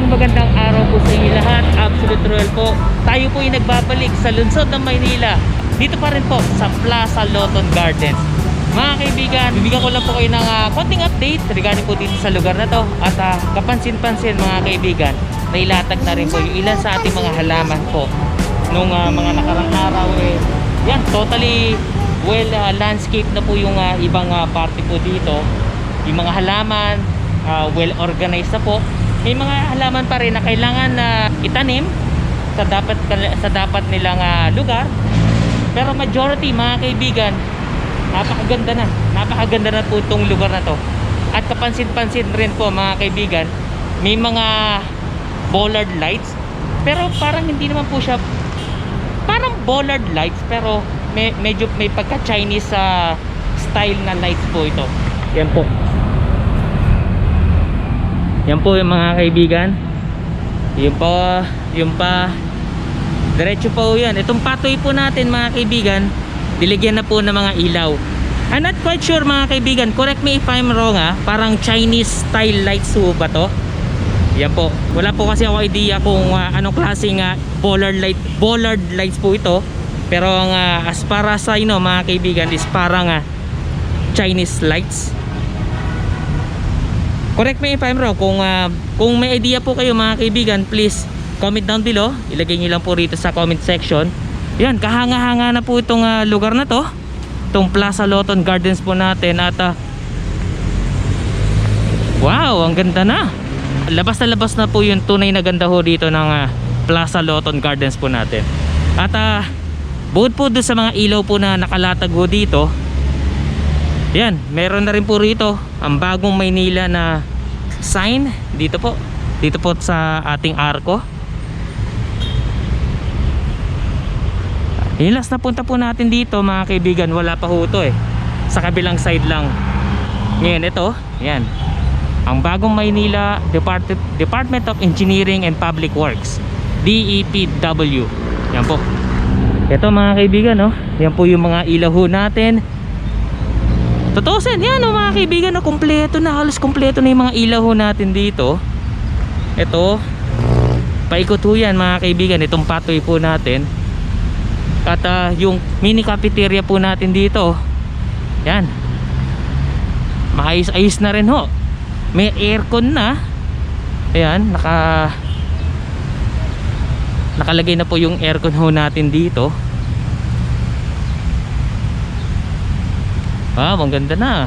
Magandang araw po sa inyo lahat. Absolute Royal po. Tayo po ay nagbabalik sa lungsod ng Maynila. Dito pa rin po sa Plaza Loton Gardens. Mga kaibigan, bibigyan ko lang po kayo ng konting update regarding po dito sa lugar na to. At kapansin-pansin mga kaibigan, nailatag na rin po yung ilan sa ating mga halaman po nung mga nakarang araw yan, totally well landscape na po yung ibang party po dito. Yung mga halaman well organized na po. May mga halaman pa rin na kailangan na itanim sa dapat nilang lugar. Pero majority mga kaibigan, napakaganda na po itong lugar na to. At kapansin-pansin rin po mga kaibigan, may mga bollard lights, pero parang hindi naman po siya parang bollard lights, pero medyo may pagka Chinese style na lights po ito. Yan po. Yan po yung mga kaibigan. Yung pa diretso po yan. Itong patoy po natin mga kaibigan, diligyan na po ng mga ilaw. I'm not quite sure mga kaibigan, correct me if I'm wrong parang Chinese style lights po ba to? Yan po. Wala po kasi ako idea kung anong klaseng bollard lights po ito. Pero ang as para sa mga kaibigan is parang Chinese lights. Correct me if I'm wrong. Kung may idea po kayo mga kaibigan, please comment down below. Ilagay nyo lang po rito sa comment section. Yan, kahanga-hanga na po itong lugar na to, itong Plaza Loton Gardens po natin. At wow, ang ganda na. Labas na po yung tunay na ganda ho dito ng Plaza Loton Gardens po natin. At bukod po doon sa mga ilaw po na nakalatag ho dito, yan, meron na rin po rito ang bagong Maynila na sign dito po sa ating arko. Yung last na punta po natin dito mga kaibigan, wala pa ho ito sa kabilang side lang. Ngayon ito, yan, ang bagong Maynila Department of Engineering and Public Works, DEPW. Yan po. Ito mga kaibigan, yan po yung mga ilaw ho natin. Totosin, yan mga kaibigan, kompleto na, halos kompleto na yung mga ilaw ho natin dito. Ito, paikot ho yan mga kaibigan, itong patoy po natin. At yung mini cafeteria po natin dito, yan, maayos-ayos na rin ho. May aircon na. Ayan, nakalagay na po yung aircon ho natin dito. Wow, ang ganda na.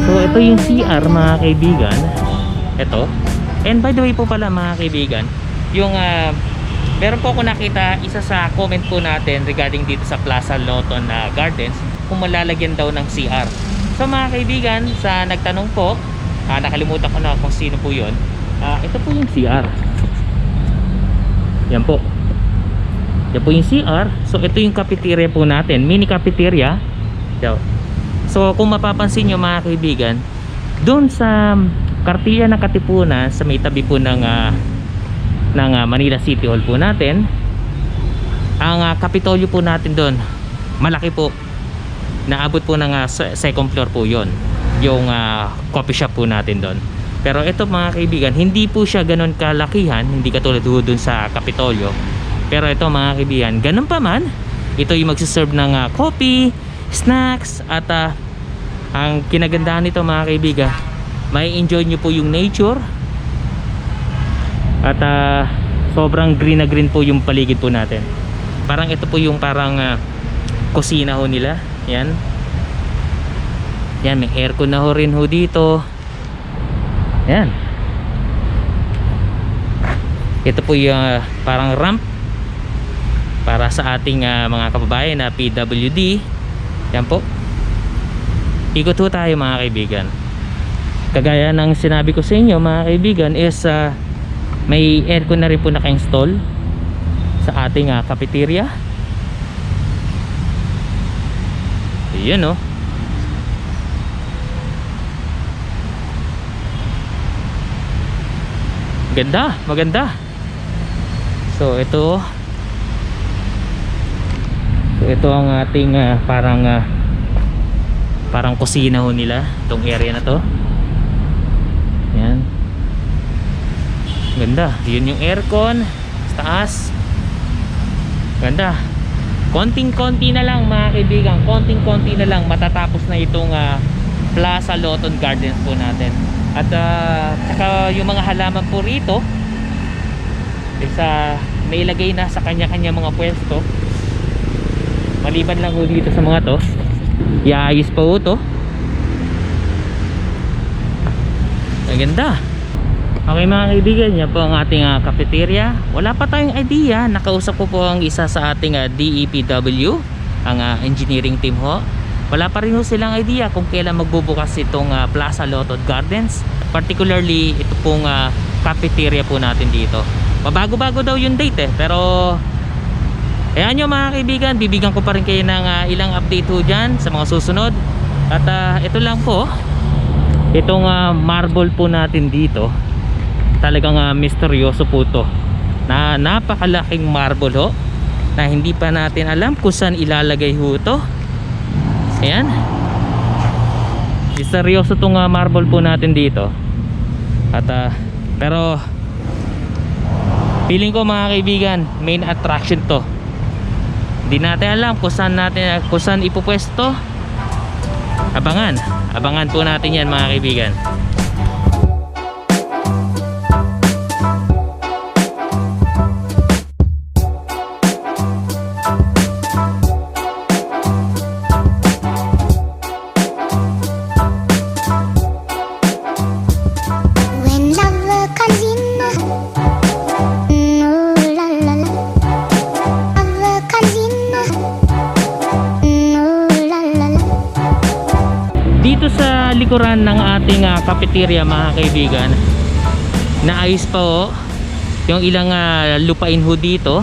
So ito yung CR mga kaibigan. Ito. And by the way po pala mga kaibigan, yung meron po ako nakita isa sa comment po natin regarding dito sa Plaza Loton Gardens, kung malalagyan daw ng CR. So mga kaibigan, sa nagtanong po, nakalimutan ko na kung sino po yun. Ito po yung CR. Yan po. Yan po yung CR. So ito yung cafeteria po natin, mini cafeteria. So kung mapapansin nyo mga kaibigan, doon sa Kartilya ng Katipunan, sa may tabi po ng Manila City Hall po natin, ang Kapitolyo po natin doon, malaki po, naabot po ng second floor po yon, yung coffee shop po natin doon. Pero ito mga kaibigan, hindi po siya ganun kalakihan, hindi katulad doon sa Kapitolyo. Pero ito mga kaibigan, ganun pa man, ito yung magsiserve ng coffee, snacks, at ang kinagandahan nito mga kaibigan, may enjoy nyo po yung nature. At sobrang green na green po yung paligid po natin. Parang ito po yung parang kusina ho nila. Yan. Yan, may aircon na ho rin ho dito. Yan. Ito po yung parang ramp para sa ating mga kababayan na PWD. Yan po. Ikot ho tayo mga kaibigan. Kagaya ng sinabi ko sa inyo mga kaibigan is may aircon na rin po naka-install sa ating cafeteria. Ayan o. Ganda, maganda. So ito ang ating parang kusina ho nila, itong area na to. Yan. Ganda. Yun yung aircon sa taas. Ganda. Konting-konti na lang mga kaibigan, konting-konti na lang matatapos na itong Plaza Loton Gardens po natin. At saka yung mga halaman po rito nailagay na sa kanya-kanya mga pwesto. Maliban lang po dito sa mga to, iayos pa po to. Ang ganda. Okay mga kaibigan, yan po ang ating cafeteria. Wala pa tayong idea. Nakausap ko po ang isa sa ating DEPW, ang engineering team ho. Wala pa rin ho silang idea kung kailan magbubukas itong Plaza Loton Gardens. Particularly ito pong cafeteria po natin dito. Mabago-bago daw yung date pero ayan nyo mga kaibigan, bibigyan ko pa rin kayo ng ilang update ho dyan sa mga susunod. At ito lang po, itong marble po natin dito, talagang misteryoso po to, na napakalaking marble ho, na hindi pa natin alam kung saan ilalagay ho to. Ayan, misteryoso tong marble po natin dito. At pero feeling ko mga kaibigan, main attraction to. Hindi natin alam kung saan ipupwesto. Abangan po natin yan mga kaibigan. Dito sa likuran ng ating cafeteria mga kaibigan, naayos pa ho yung ilang lupain ho dito.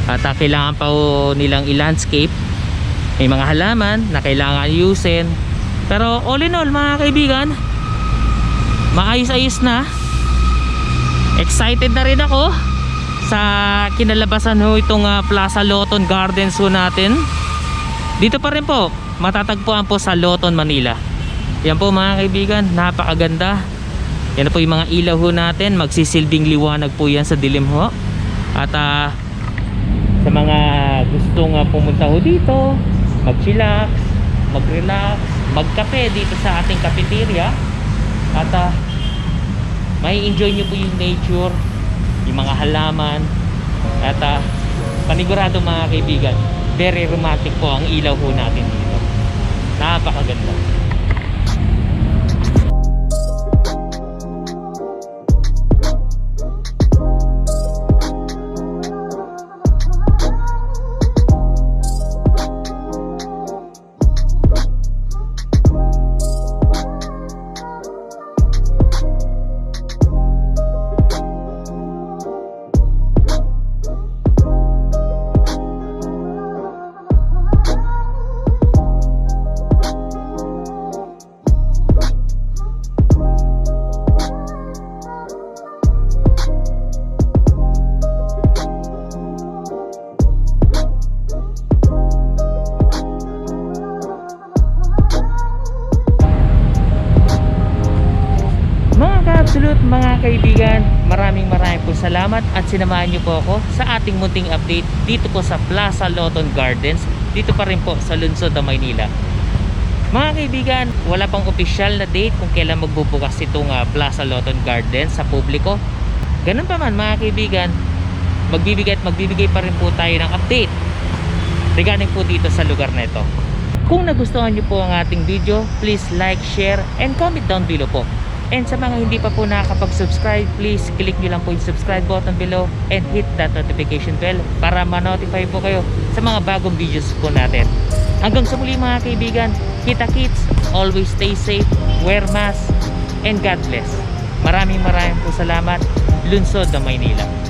At kailangan pa ho nilang i-landscape. May mga halaman na kailangan ayusin. Pero all in all mga kaibigan, maayos-ayos na. Excited na rin ako sa kinalabasan ho itong Plaza Loton Gardens ho natin. Dito pa rin po matatagpuan po sa Loton, Manila. Yan po mga kaibigan, napakaganda. Yan po yung mga ilaw ho natin, magsisilbing liwanag po yan sa dilim ho. At sa mga gustong pumunta ho dito, mag-chillax, mag-relax, magkape dito sa ating cafeteria. At may enjoy nyo po yung nature, yung mga halaman. At panigurado mga kaibigan, very romantic po ang ilaw ho natin dito. Napakaganda. Absolute mga kaibigan, maraming po salamat at sinamahan niyo po ako sa ating munting update dito po sa Plaza Loton Gardens, dito pa rin po sa lungsod ng Maynila. Mga kaibigan, wala pang opisyal na date kung kailan magbubukas itong Plaza Loton Gardens sa publiko. Ganun pa man mga kaibigan, magbibigay pa rin po tayo ng update regarding po dito sa lugar na ito. Kung nagustuhan nyo po ang ating video, please like, share, and comment down below po. And sa mga hindi pa po nakakapag-subscribe, please click nyo lang po yung subscribe button below and hit that notification bell para ma-notify po kayo sa mga bagong videos po natin. Hanggang sa muli mga kaibigan, kita-kits, always stay safe, wear mask, and God bless. Maraming po salamat. Lungsod ng Maynila.